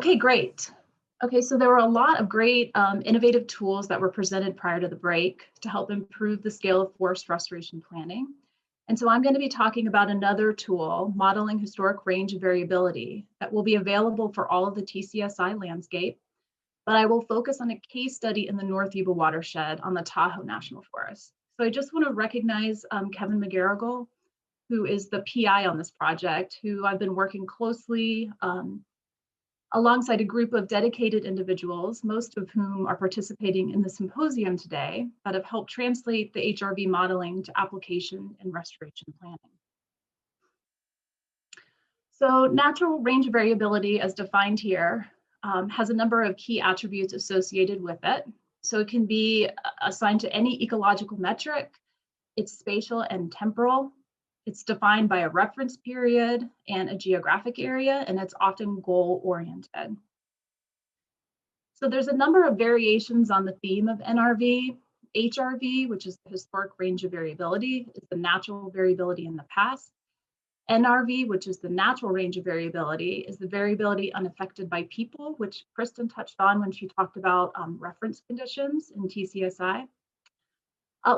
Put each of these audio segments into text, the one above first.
Okay, great. Okay, so there were a lot of great innovative tools that were presented prior to the break to help improve the scale of forest restoration planning. And so I'm going to be talking about another tool, modeling historic range of variability, that will be available for all of the TCSI landscape. But I will focus on a case study in the North Yuba watershed on the Tahoe National Forest. So I just want to recognize Kevin McGarrigle, who is the PI on this project, who I've been working closely alongside a group of dedicated individuals, most of whom are participating in the symposium today, that have helped translate the HRV modeling to application and restoration planning. So natural range of variability, as defined here, has a number of key attributes associated with it. So it can be assigned to any ecological metric. It's spatial and temporal. It's defined by a reference period and a geographic area, and it's often goal-oriented. So there's a number of variations on the theme of NRV. HRV, which is the historic range of variability, is the natural variability in the past. NRV, which is the natural range of variability, is the variability unaffected by people, which Kristen touched on when she talked about reference conditions in TCSI.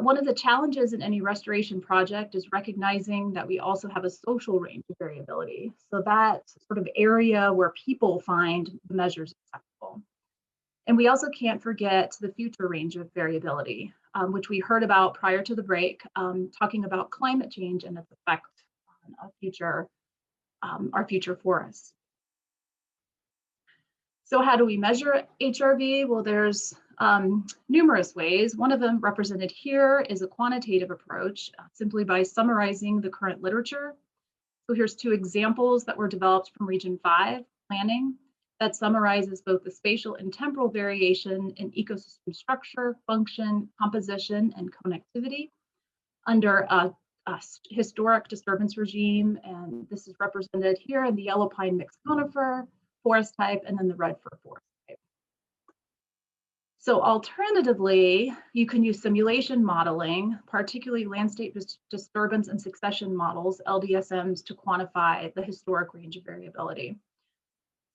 One of the challenges in any restoration project is recognizing that we also have a social range of variability. So that sort of area where people find the measures acceptable. And we also can't forget the future range of variability, which we heard about prior to the break, talking about climate change and its effect on our future forests. So how do we measure HRV? Well, there's numerous ways. One of them represented here is a quantitative approach, simply by summarizing the current literature. So here's two examples that were developed from Region 5 planning that summarizes both the spatial and temporal variation in ecosystem structure, function, composition, and connectivity under a historic disturbance regime. And this is represented here in the yellow pine mixed conifer forest type, and then the red fir forest type. So alternatively, you can use simulation modeling, particularly landscape disturbance and succession models, LDSIMs, to quantify the historic range of variability.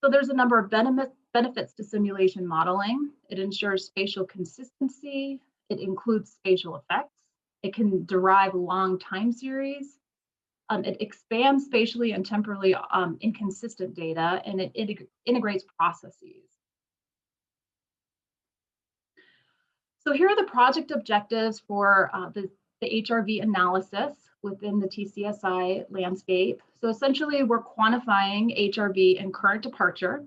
So there's a number of benefits to simulation modeling. It ensures spatial consistency. It includes spatial effects. It can derive long time series. It expands spatially and temporally inconsistent data, and it integrates processes. So here are the project objectives for the HRV analysis within the TCSI landscape. So essentially, we're quantifying HRV in current departure.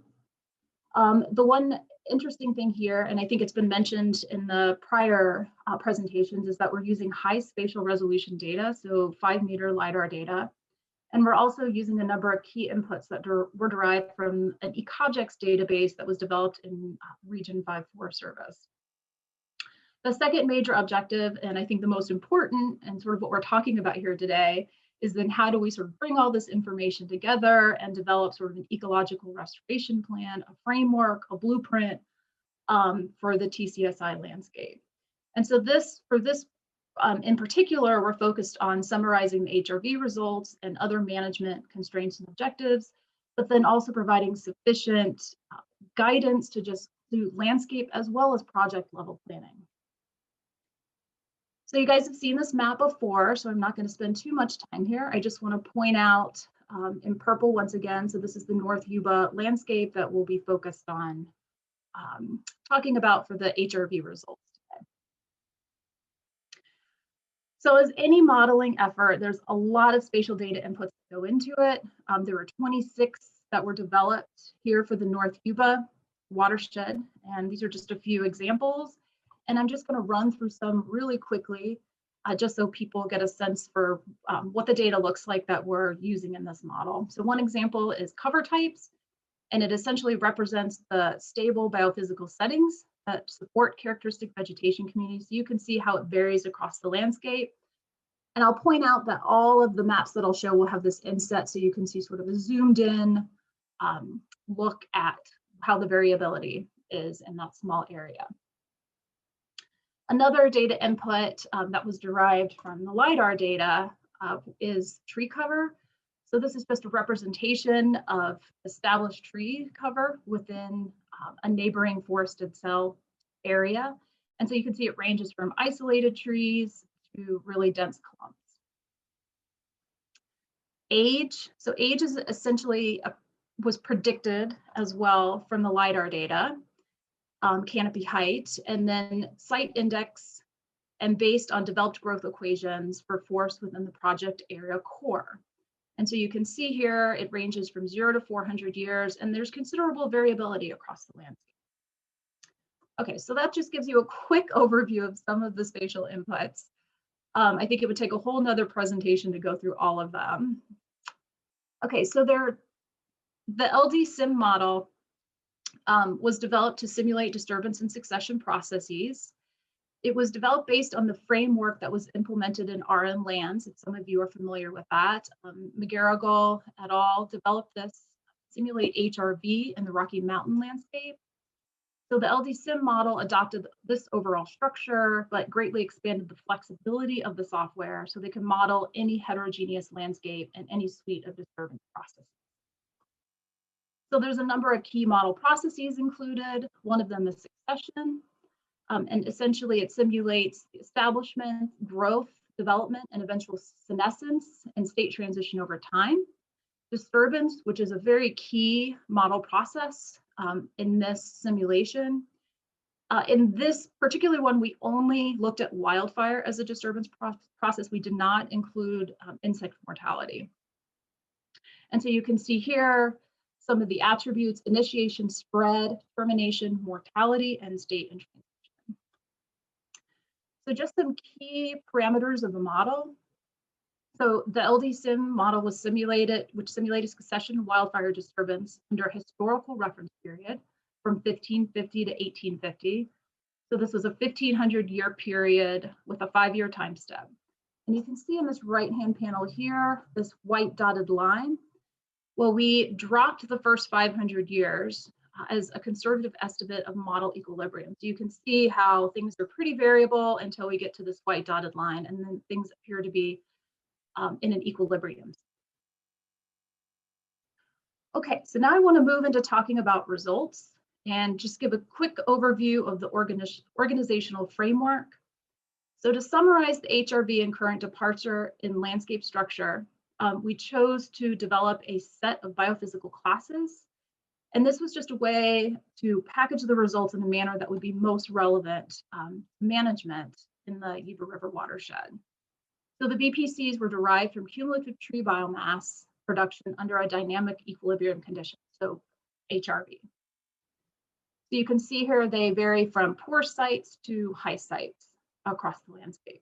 The one interesting thing here, and I think it's been mentioned in the prior presentations, is that we're using high spatial resolution data, so 5-meter LIDAR data. And we're also using a number of key inputs that were derived from an ecogix database that was developed in Region 5 Forest Service. The second major objective, and I think the most important, and sort of what we're talking about here today, is then how do we sort of bring all this information together and develop sort of an ecological restoration plan, a framework, a blueprint for the TCSI landscape. And so for this in particular, we're focused on summarizing the HRV results and other management constraints and objectives, but then also providing sufficient guidance to do landscape as well as project level planning. So you guys have seen this map before, so I'm not going to spend too much time here. I just want to point out in purple once again, so this is the North Yuba landscape that we'll be focused on talking about for the HRV results today. So as any modeling effort, there's a lot of spatial data inputs that go into it. There were 26 that were developed here for the North Yuba watershed, and these are just a few examples. And I'm just going to run through some really quickly, just so people get a sense for what the data looks like that we're using in this model. So one example is cover types, and it essentially represents the stable biophysical settings that support characteristic vegetation communities. You can see how it varies across the landscape. And I'll point out that all of the maps that I'll show will have this inset, so you can see sort of a zoomed in look at how the variability is in that small area. Another data input that was derived from the LIDAR data is tree cover. So this is just a representation of established tree cover within a neighboring forested cell area. And so you can see it ranges from isolated trees to really dense clumps. Age, so age is essentially was predicted as well from the LIDAR data, canopy height, and then site index, and based on developed growth equations for forests within the project area core. And so you can see here, it ranges from 0 to 400 years, and there's considerable variability across the landscape. Okay, so that just gives you a quick overview of some of the spatial inputs. I think it would take a whole nother presentation to go through all of them. Okay, so the LDSIM model was developed to simulate disturbance and succession processes. It was developed based on the framework that was implemented in RM lands, if some of you are familiar with that. McGarrigle et al. Developed this, simulate HRV in the Rocky Mountain landscape. So the LDSIM model adopted this overall structure, but greatly expanded the flexibility of the software so they can model any heterogeneous landscape and any suite of disturbance processes. So there's a number of key model processes included. One of them is succession. And essentially it simulates the establishment, growth, development, and eventual senescence and state transition over time. Disturbance, which is a very key model process in this simulation. In this particular one, we only looked at wildfire as a disturbance process. We did not include insect mortality. And so you can see here some of the attributes: initiation, spread, termination, mortality, and state and transition. So just some key parameters of the model. So the LDSIM model was simulated, which simulated succession wildfire disturbance under a historical reference period from 1550 to 1850. So this was a 1500-year period with a 5-year time step. And you can see in this right-hand panel here, this white dotted line. Well, we dropped the first 500 years as a conservative estimate of model equilibrium. So you can see how things are pretty variable until we get to this white dotted line, and then things appear to be in an equilibrium. Okay, so now I want to move into talking about results and just give a quick overview of the organizational framework. So to summarize the HRV and current departure in landscape structure, we chose to develop a set of biophysical classes. And this was just a way to package the results in a manner that would be most relevant management in the Yuba River watershed. So the BPCs were derived from cumulative tree biomass production under a dynamic equilibrium condition, so HRV. So you can see here they vary from poor sites to high sites across the landscape.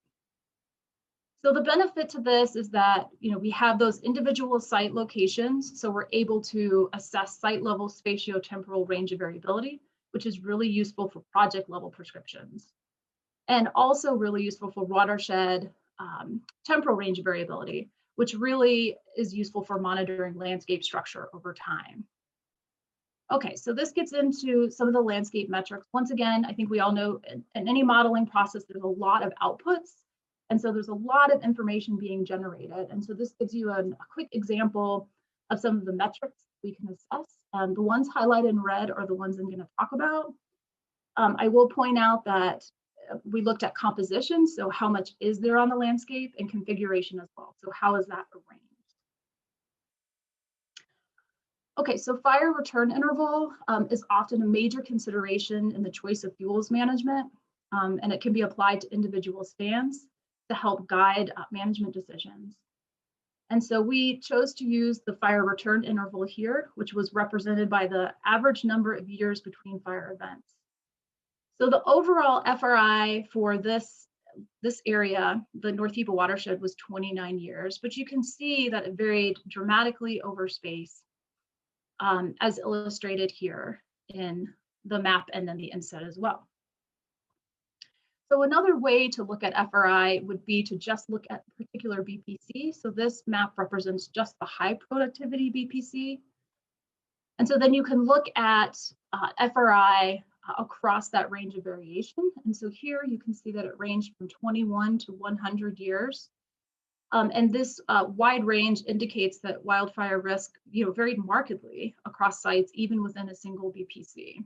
So the benefit to this is that we have those individual site locations, so we're able to assess site level spatiotemporal range of variability, which is really useful for project level prescriptions, and also really useful for watershed temporal range of variability, which really is useful for monitoring landscape structure over time. Okay, so this gets into some of the landscape metrics. Once again, I think we all know in any modeling process, there's a lot of outputs. And so there's a lot of information being generated. And so this gives you a quick example of some of the metrics we can assess. The ones highlighted in red are the ones I'm going to talk about. I will point out that we looked at composition, so how much is there on the landscape, and configuration as well. So how is that arranged? Okay, so fire return interval is often a major consideration in the choice of fuels management, and it can be applied to individual stands to help guide management decisions. And so we chose to use the fire return interval here, which was represented by the average number of years between fire events. So the overall FRI for this area, the North Yuba watershed, was 29 years, but you can see that it varied dramatically over space, as illustrated here in the map and then the inset as well. So another way to look at FRI would be to just look at a particular BPC. So this map represents just the high productivity BPC. And so then you can look at FRI across that range of variation. And so here you can see that it ranged from 21 to 100 years. And this wide range indicates that wildfire risk, varied markedly across sites, even within a single BPC.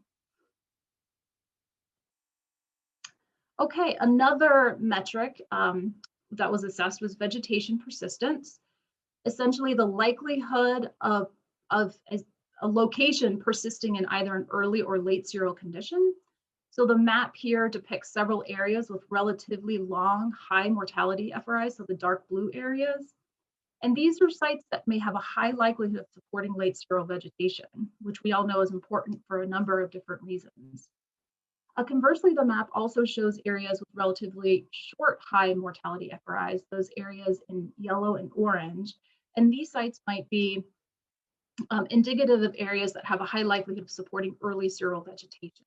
Okay, another metric that was assessed was vegetation persistence, essentially the likelihood of a location persisting in either an early or late seral condition. So the map here depicts several areas with relatively long, high mortality FRI, so the dark blue areas. And these are sites that may have a high likelihood of supporting late seral vegetation, which we all know is important for a number of different reasons. Conversely, the map also shows areas with relatively short high mortality FRIs, those areas in yellow and orange. And these sites might be indicative of areas that have a high likelihood of supporting early seral vegetation.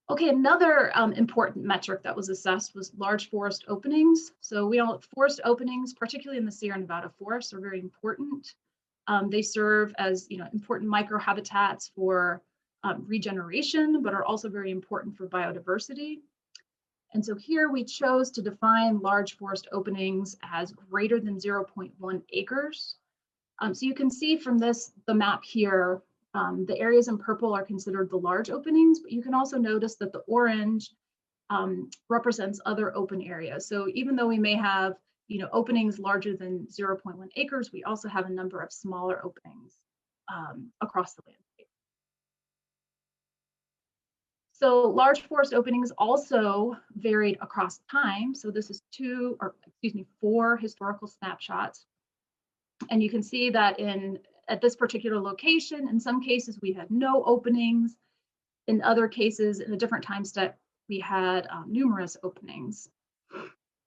Okay, another important metric that was assessed was large forest openings. So we all forest openings, particularly in the Sierra Nevada forests, are very important. They serve as important microhabitats for regeneration, but are also very important for biodiversity. And so here we chose to define large forest openings as greater than 0.1 acres. So you can see from the map here, the areas in purple are considered the large openings, but you can also notice that the orange represents other open areas. So even though we may have openings larger than 0.1 acres, we also have a number of smaller openings across the landscape. So large forest openings also varied across time. So this is 4 historical snapshots. And you can see that at this particular location, in some cases we had no openings. In other cases, in a different time step, we had numerous openings.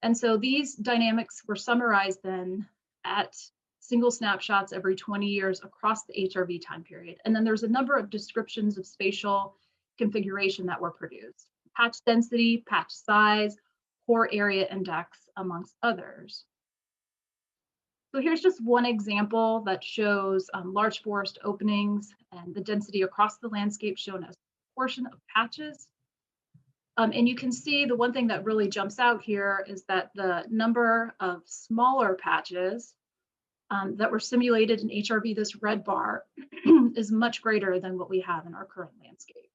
And so these dynamics were summarized then at single snapshots every 20 years across the HRV time period. And then there's a number of descriptions of spatial configuration that were produced: patch density, patch size, core area index, amongst others. So here's just one example that shows large forest openings and the density across the landscape shown as a portion of patches. And you can see the one thing that really jumps out here is that the number of smaller patches that were simulated in HRV, this red bar, is much greater than what we have in our current landscape.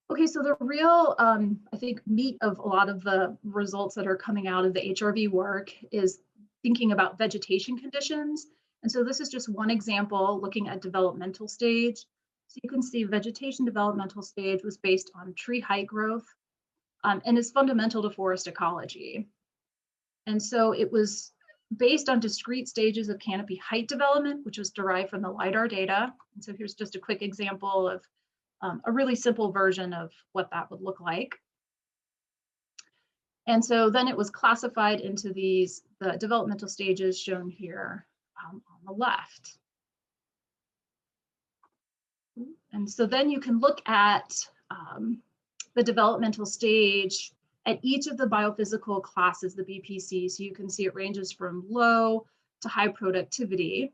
Okay, so the real, I think, meat of a lot of the results that are coming out of the HRV work is thinking about vegetation conditions. And so this is just one example looking at developmental stage. So you can see vegetation developmental stage was based on tree height growth and is fundamental to forest ecology. And so it was based on discrete stages of canopy height development, which was derived from the LIDAR data. And so here's just a quick example of a really simple version of what that would look like. And so then it was classified into the developmental stages shown here on the left. And so then you can look at the developmental stage at each of the biophysical classes, the BPC. So you can see it ranges from low to high productivity.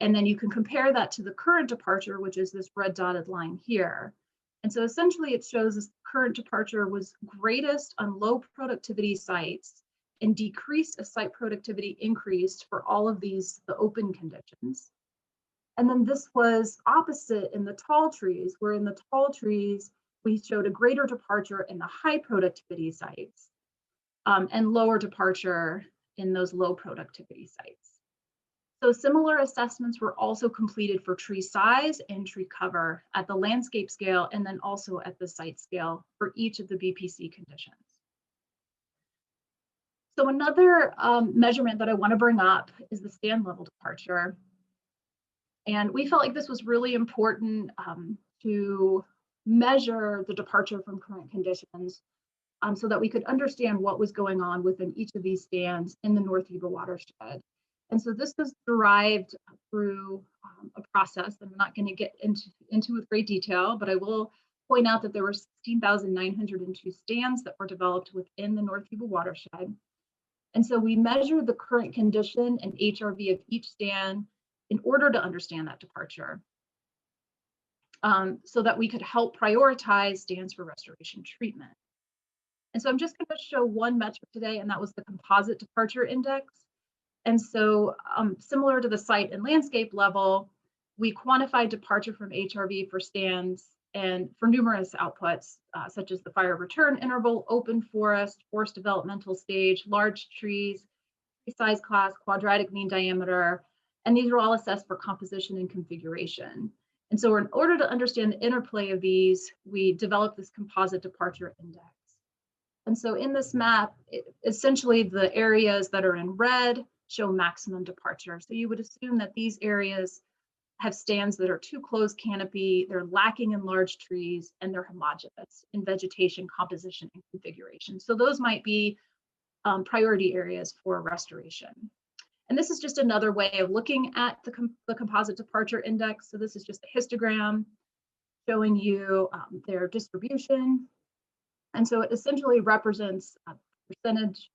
And then you can compare that to the current departure, which is this red dotted line here. And so essentially it shows this current departure was greatest on low productivity sites and decreased as site productivity increased for all of the open conditions. And then this was opposite in the tall trees, where in the tall trees, we showed a greater departure in the high productivity sites and lower departure in those low productivity sites. So similar assessments were also completed for tree size and tree cover at the landscape scale, and then also at the site scale for each of the BPC conditions. So another measurement that I want to bring up is the stand level departure. And we felt like this was really important to measure the departure from current conditions so that we could understand what was going on within each of these stands in the North Yuba watershed. And so this was derived through a process that I'm not going to get into with great detail, but I will point out that there were 16,902 stands that were developed within the North Yuba watershed. And so we measured the current condition and HRV of each stand in order to understand that departure so that we could help prioritize stands for restoration treatment. And so I'm just going to show one metric today, and that was the composite departure index. And so similar to the site and landscape level, we quantified departure from HRV for stands and for numerous outputs, such as the fire return interval, open forest, forest developmental stage, large trees, tree size class, quadratic mean diameter, and these are all assessed for composition and configuration. And so in order to understand the interplay of these, we developed this composite departure index. And so in this map, essentially the areas that are in red show maximum departure. So you would assume that these areas have stands that are too close canopy, they're lacking in large trees, and they're homogeneous in vegetation, composition, and configuration. So those might be priority areas for restoration. And this is just another way of looking at the composite departure index. So this is just a histogram showing you their distribution. And so it essentially represents a percentage.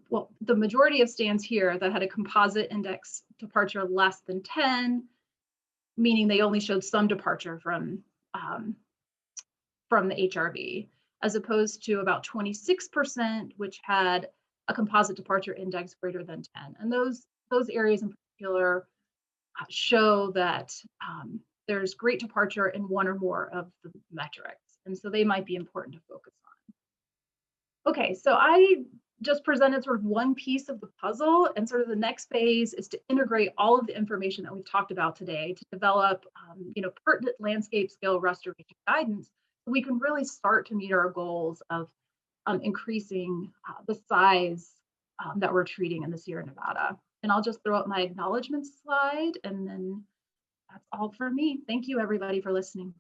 Well, the majority of stands here that had a composite index departure less than 10, meaning they only showed some departure from the HRV, as opposed to about 26%, which had a composite departure index greater than 10. And those areas in particular show that there's great departure in one or more of the metrics. And so they might be important to focus on. Okay, so I just presented sort of one piece of the puzzle, and sort of the next phase is to integrate all of the information that we've talked about today to develop pertinent landscape scale restoration guidance so we can really start to meet our goals of increasing the size that we're treating in the Sierra Nevada. And I'll just throw up my acknowledgements slide, and then that's all for me. Thank you, everybody, for listening.